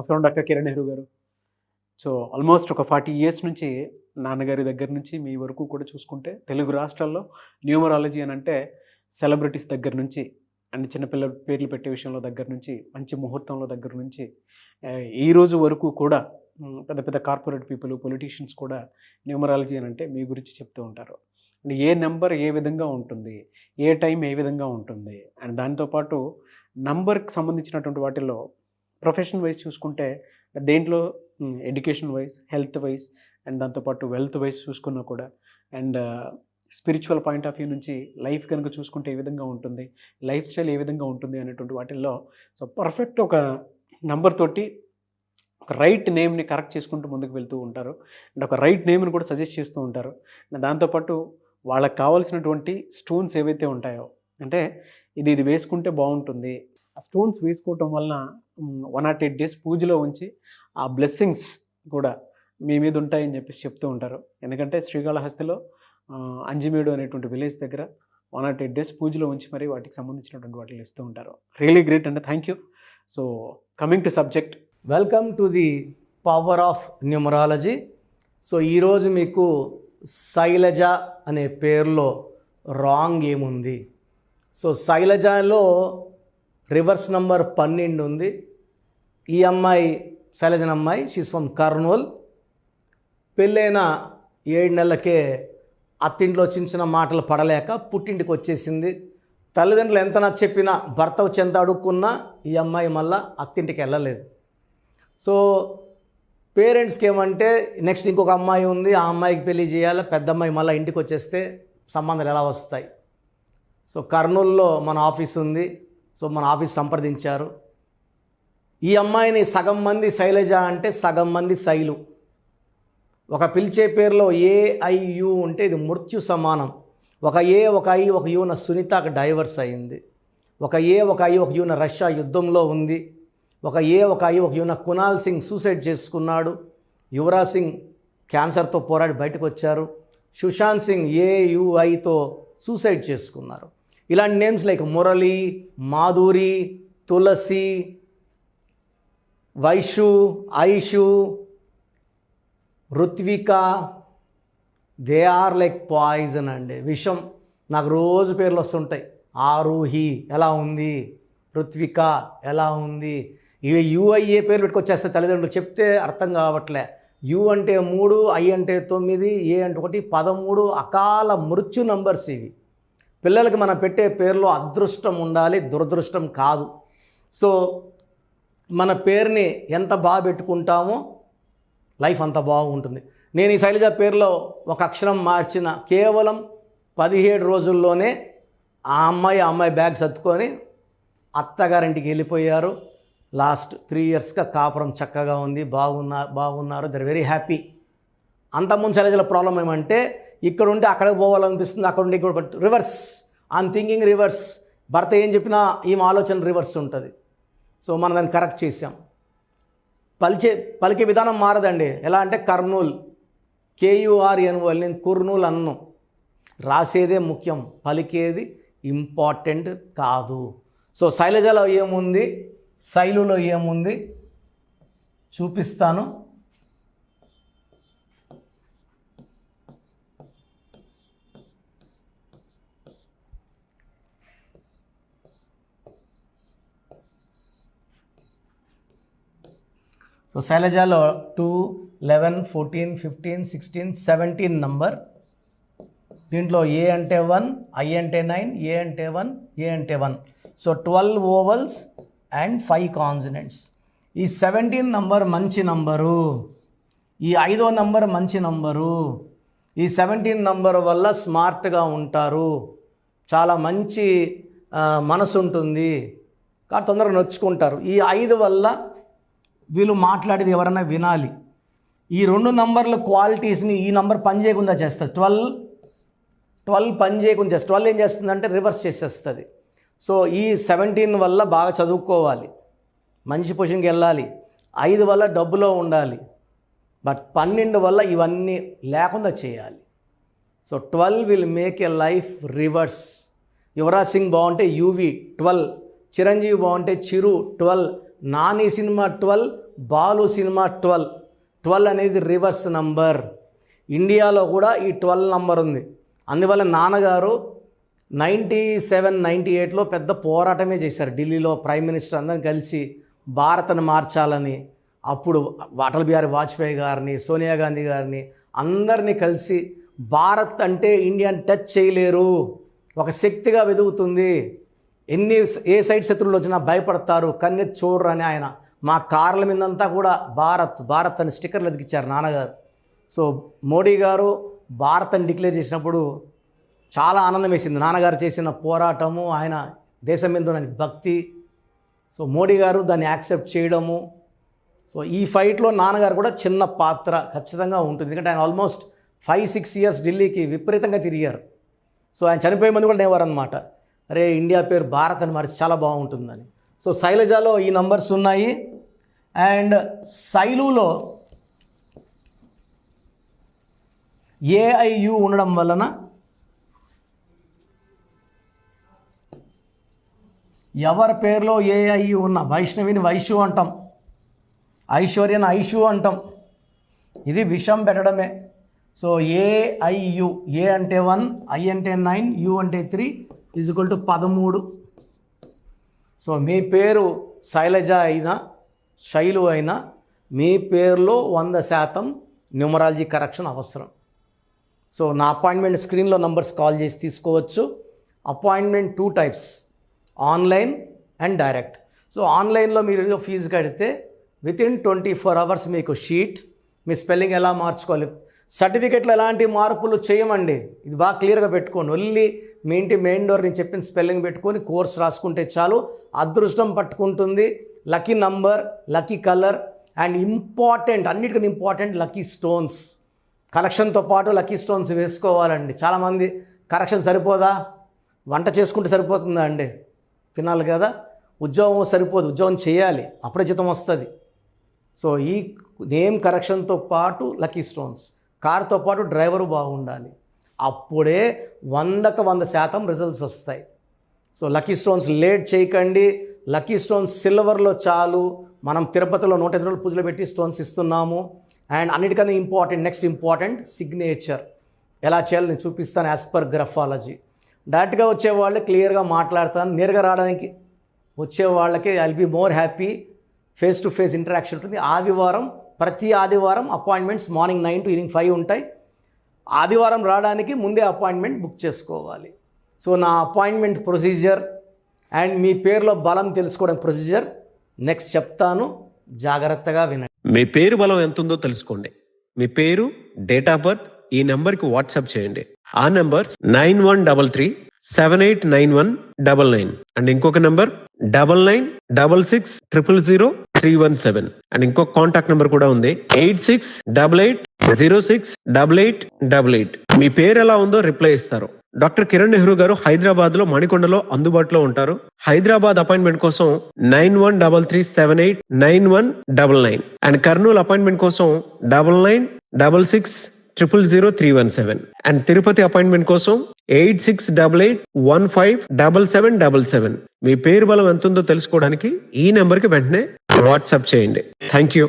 నమస్కారం డాక్టర్ కిరణ్ నెహ్రూ గారు. So almost ఒక 40 ఇయర్స్ నుంచి నాన్నగారి దగ్గర నుంచి మీ వరకు కూడా చూసుకుంటే తెలుగు రాష్ట్రాల్లో న్యూమరాలజీ అని అంటే సెలబ్రిటీస్ దగ్గర నుంచి అండ్ చిన్నపిల్లల పేర్లు పెట్టే విషయంలో దగ్గర నుంచి మంచి ముహూర్తంలో దగ్గర నుంచి ఈ రోజు వరకు కూడా పెద్ద పెద్ద కార్పొరేట్ పీపుల్ పొలిటీషియన్స్ కూడా న్యూమరాలజీ అని అంటే మీ గురించి చెప్తూ ఉంటారు. అండ్ ఏ నెంబర్ ఏ విధంగా ఉంటుంది, ఏ టైం ఏ విధంగా ఉంటుంది, అండ్ దాంతోపాటు నంబర్కి సంబంధించినటువంటి వాటిల్లో ప్రొఫెషన్ వైజ్ చూసుకుంటే దేంట్లో education wise, health wise and దాంతోపాటు వెల్త్ వైజ్ చూసుకున్నా కూడా and spiritual point of view నుంచి లైఫ్ కనుక చూసుకుంటే ఏ విధంగా ఉంటుంది, లైఫ్ స్టైల్ ఏ విధంగా ఉంటుంది అనేటువంటి వాటిల్లో సో పర్ఫెక్ట్ ఒక నంబర్ తోటి ఒక రైట్ నేమ్ని కరెక్ట్ చేసుకుంటూ ముందుకు వెళ్తూ ఉంటారు అండ్ ఒక రైట్ నేమ్ని కూడా సజెస్ట్ చేస్తూ ఉంటారు. దాంతోపాటు వాళ్ళకి కావాల్సినటువంటి స్టోన్స్ ఏవైతే ఉంటాయో అంటే ఇది వేసుకుంటే బాగుంటుంది, ఆ స్టోన్స్ వేసుకోవటం వలన 108 days పూజలో ఉంచి ఆ బ్లెస్సింగ్స్ కూడా మీ మీద ఉంటాయని చెప్పేసి చెప్తూ ఉంటారు. ఎందుకంటే శ్రీకాళహస్తిలో అంజిమేడు అనేటువంటి విలేజ్ దగ్గర 108 days పూజలో ఉంచి మరి వాటికి సంబంధించినటువంటి వాటిని ఇస్తూ ఉంటారు. రియలీ గ్రేట్ అండి, thank you. So coming to subject, welcome to the power of numerology. So ఈరోజు మీకు శైలజ అనే పేరులో రాంగ్ ఏముంది? సో శైలజలో రివర్స్ నంబర్ 12 ఉంది. ఈ అమ్మాయి శైలజన్ అమ్మాయి, షీస్ ఫ్రమ్ కర్నూల్. పెళ్ళైన 7 నెలలకే అత్తింట్లో చిన్న మాటలు పడలేక పుట్టింటికి వచ్చేసింది. తల్లిదండ్రులు ఎంత నచ్చ చెప్పినా, భర్త వచ్చి ఎంత అడుక్కున్నా ఈ అమ్మాయి మళ్ళీ అత్తింటికి వెళ్ళలేదు. సో పేరెంట్స్కి ఏమంటే నెక్స్ట్ ఇంకొక అమ్మాయి ఉంది, ఆ అమ్మాయికి పెళ్లి చేయాలి, పెద్ద అమ్మాయి మళ్ళీ ఇంటికి వచ్చేస్తే సంబంధాలు ఎలా వస్తాయి? సో కర్నూలులో మన ఆఫీస్ ఉంది. సో మన ఆఫీస్ సంప్రదించారు. ఈ అమ్మాయిని సగం మంది శైలజ అంటే సగం మంది శైలు. ఒక పిలిచే పేరులో AIU ఉంటే ఇది మృత్యు సమానం. ఒక A ఒక I ఒక యూన సునీతకు డైవర్స్ అయింది. ఒక A ఒక I ఒక యూన రష్యా యుద్ధంలో ఉంది. ఒక A ఒక I ఒక యూన కునాల్ సింగ్ సూసైడ్ చేసుకున్నాడు. యువరాజ్ సింగ్ క్యాన్సర్తో పోరాడి బయటకు వచ్చారు. సుశాంత్ సింగ్ AUIతో సూసైడ్ చేసుకున్నారు. ఇలాంటి names like Murali, Madhuri, Tulasi, Vaishu, Aishu, Rutvika, they are like poison అండి, విషం. నాకు రోజు పేర్లు వస్తుంటాయి. ఆరూహి ఎలా ఉంది, రుత్విక ఎలా ఉంది, ఇవి UIA పేర్లు పెట్టుకొచ్చేస్తే తల్లిదండ్రులు చెప్తే అర్థం కావట్లే. U అంటే 3, I అంటే 9, A అంటే 1, 13 అకాల మృత్యు నంబర్స్ ఇవి. పిల్లలకి మనం పెట్టే పేర్లో అదృష్టం ఉండాలి, దురదృష్టం కాదు. సో మన పేరుని ఎంత బాగా పెట్టుకుంటామో లైఫ్ అంత బాగుంటుంది. నేను ఈ శైలజ పేరులో ఒక అక్షరం మార్చిన కేవలం 17 రోజుల్లోనే ఆ అమ్మాయి బ్యాగ్ సర్దుకొని అత్తగారింటికి వెళ్ళిపోయారు. లాస్ట్ 3 yearsగా కాపురం చక్కగా ఉంది, బాగున్నారు, దర్ వెరీ హ్యాపీ. అంతకుముందు శైలజల ప్రాబ్లం ఏమంటే ఇక్కడ ఉంటే అక్కడికి పోవాలనిపిస్తుంది, అక్కడ ఉండి ఇక్కడ రివర్స్, ఐఎమ్ థింకింగ్ రివర్స్. భర్త ఏం చెప్పినా ఈమె ఆలోచన రివర్స్ ఉంటుంది. సో మనం దాన్ని కరెక్ట్ చేసాం. పలికే విధానం మారదండి. ఎలా అంటే కర్నూల్ KURNUL, నేను కుర్నూల్ అన్ను. రాసేదే ముఖ్యం, పలికేది ఇంపార్టెంట్ కాదు. సో శైలజలో ఏముంది, శైలులో ఏముంది చూపిస్తాను. సో శైలజలో 2, 11, 14, 15, 16, 17 నంబర్. దీంట్లో A అంటే 1, I అంటే 9, A అంటే 1, A అంటే 1. So 12 ovals and 5 consonants. ఈ 17 నంబర్ మంచి నంబరు, ఈ 5వ నంబర్ మంచి నంబరు. ఈ 17 నంబర్ వల్ల స్మార్ట్గా ఉంటారు, చాలా మంచి మనసు ఉంటుంది, కాబట్టి తొందరగా నొచ్చుకుంటారు. ఈ 5 వల్ల వీళ్ళు మాట్లాడేది ఎవరైనా వినాలి. ఈ 2 నంబర్ల క్వాలిటీస్ని ఈ నంబర్ పని చేయకుండా చేస్తుంది. 12 పని చేయకుండా చేస్తుంది. 12 ఏం చేస్తుందంటే రివర్స్ చేసేస్తుంది. సో ఈ 17 వల్ల బాగా చదువుకోవాలి, మంచి పొజిషన్కి వెళ్ళాలి. 5 వల్ల డబ్బులో ఉండాలి, బట్ 12 వల్ల ఇవన్నీ లేకుండా చేయాలి. So 12 will make a life reverse. Yuvraj Singh బాగుంటే UV 12, చిరంజీవి బాగుంటే చిరు 12, నాని సినిమా 12, బాలు సినిమా 12. 12 అనేది రివర్స్ నంబర్. ఇండియాలో కూడా ఈ 12 నంబర్ ఉంది. అందువల్ల నాన్నగారు 97, 98లో పెద్ద పోరాటమే చేశారు. ఢిల్లీలో ప్రైమ్ మినిస్టర్ అందరం కలిసి భారత్ను మార్చాలని. అప్పుడు అటల్ బిహారీ వాజ్పేయి గారిని, సోనియా గాంధీ గారిని అందరినీ కలిసి భారత్ అంటే ఇండియాని టచ్ చేయలేరు, ఒక శక్తిగా వెదుగుతుంది, ఏ సైడ్ శత్రువులు వచ్చినా భయపడతారు, కన్నెత్తి చూడరు అని ఆయన మా కార్ల మీదంతా కూడా భారత్ అని స్టిక్కర్లు ఎదిగించారు నాన్నగారు. సో మోడీ గారు భారత్ అని డిక్లేర్ చేసినప్పుడు చాలా ఆనందం వేసింది. నాన్నగారు చేసిన పోరాటము, ఆయన దేశం మీద ఉన్న భక్తి. సో మోడీ గారు దాన్ని యాక్సెప్ట్ చేయడము. సో ఈ ఫైట్లో నాన్నగారు కూడా చిన్న పాత్ర ఖచ్చితంగా ఉంటుంది. ఎందుకంటే ఆయన ఆల్మోస్ట్ 5-6 ఇయర్స్ ఢిల్లీకి విపరీతంగా తిరిగారు. సో ఆయన చనిపోయే మంది కూడా నేవారు అనమాట, అరే ఇండియా పేరు భారత్ అని మార్చి చాలా బాగుంటుందని. సో శైలజలో ఈ నంబర్స్ ఉన్నాయి. అండ్ శైలులో ఏఐయు ఉండడం వలన ఎవరి పేరులో ఏఐయు ఉన్న, వైష్ణవిని వైషు అంటాం, ఐశ్వర్యని ఐషు అంటాం. ఇది విషం పెట్టడమే. సో ఏఐయు, ఏ అంటే 1, ఐ అంటే 9, యు అంటే 3 = 13. సో మీ పేరు శైలజ అయినా శైలు అయినా మీ పేరులో 100% న్యూమరాలజీ కరెక్షన్ అవసరం. సో నా అపాయింట్మెంట్ స్క్రీన్లో నంబర్స్ కాల్ చేసి తీసుకోవచ్చు. Appointment 2 types, online and direct. So ఆన్లైన్లో మీరు ఫీజు కడితే వితిన్ 24 అవర్స్ మీకు షీట్, మీ స్పెల్లింగ్ ఎలా మార్చుకోవాలి, సర్టిఫికెట్లో ఎలాంటి మార్పులు చేయమండి, ఇది బాగా క్లియర్గా పెట్టుకోండి. ఓన్లీ మీ ఇంటి మెయిన్ డోర్ నేను చెప్పిన స్పెల్లింగ్ పెట్టుకొని కోర్స్ రాసుకుంటే చాలు, అదృష్టం పట్టుకుంటుంది. Lucky number, lucky colour and important, అన్నిటికన్నా ఇంపార్టెంట్ లక్కీ స్టోన్స్. కరెక్షన్తో పాటు లక్కీ స్టోన్స్ వేసుకోవాలండి. చాలామంది కరెక్షన్ సరిపోదా, వంట చేసుకుంటే సరిపోతుందా అండి, తినాలి కదా, ఉద్యోగం సరిపోదు, ఉద్యోగం చేయాలి, అప్పుడే జీతం వస్తుంది. సో ఈ నేమ్ కరెక్షన్తో పాటు లక్కీ స్టోన్స్, కార్తో పాటు డ్రైవరు బాగుండాలి, అప్పుడే 100% రిజల్ట్స్ వస్తాయి. సో లక్కీ స్టోన్స్ లేట్ చేయకండి. లక్కీ స్టోన్స్ సిల్వర్లో చాలు. మనం తిరుపతిలో 108 రోజులు పూజలు పెట్టి స్టోన్స్ ఇస్తున్నాము. అండ్ అన్నిటికన్నా నెక్స్ట్ ఇంపార్టెంట్ సిగ్నేచర్ ఎలా చేయాలో నేను చూపిస్తాను యాజ్ పర్ గ్రఫాలజీ. డైరెక్ట్గా వచ్చే వాళ్ళు క్లియర్గా మాట్లాడతాను. నేరుగా రావడానికి వచ్చే వాళ్ళకి I will be more happy. Face to face interaction ఉంటుంది. ప్రతి ఆదివారం అపాయింట్మెంట్స్ మార్నింగ్ 9 to ఈవినింగ్ 5 ఉంటాయి. ఆదివారం రావడానికి ముందే అపాయింట్మెంట్ బుక్ చేసుకోవాలి. సో నా అపాయింట్మెంట్ ప్రొసీజర్ అండ్ మీ పేరులో బలం తెలుసుకోవడం ప్రొసీజర్ నెక్స్ట్ చెప్తాను, జాగ్రత్తగా వినండి. మీ పేరు బలం ఎంత ఉందో తెలుసుకోండి. మీ పేరు, డేట్ ఆఫ్ బర్త్ ఈ నెంబర్కి వాట్సాప్ చేయండి. ఆ నెంబర్ 9133789199 అండ్ ఇంకొక నెంబర్ 9966000317 అండ్ ఇంకొక కాంటాక్ట్ నెంబర్ కూడా ఉంది 8688068888. మీ పేరు ఎలా ఉందో రిప్లై ఇస్తారు. డాక్టర్ కిరణ్ నెహ్రూ గారు హైదరాబాద్ లో మణికొండలో అందుబాటులో ఉంటారు. హైదరాబాద్ అపాయింట్మెంట్ కోసం 9133789199 అండ్ కర్నూలు అపాయింట్మెంట్ కోసం 9966000317 అండ్ తిరుపతి అపాయింట్మెంట్ కోసం 8688157777. మీ పేరు బలం ఎంత ఉందో తెలుసుకోవడానికి ఈ నెంబర్కి వెంటనే వాట్సాప్ చేయండి. Thank you.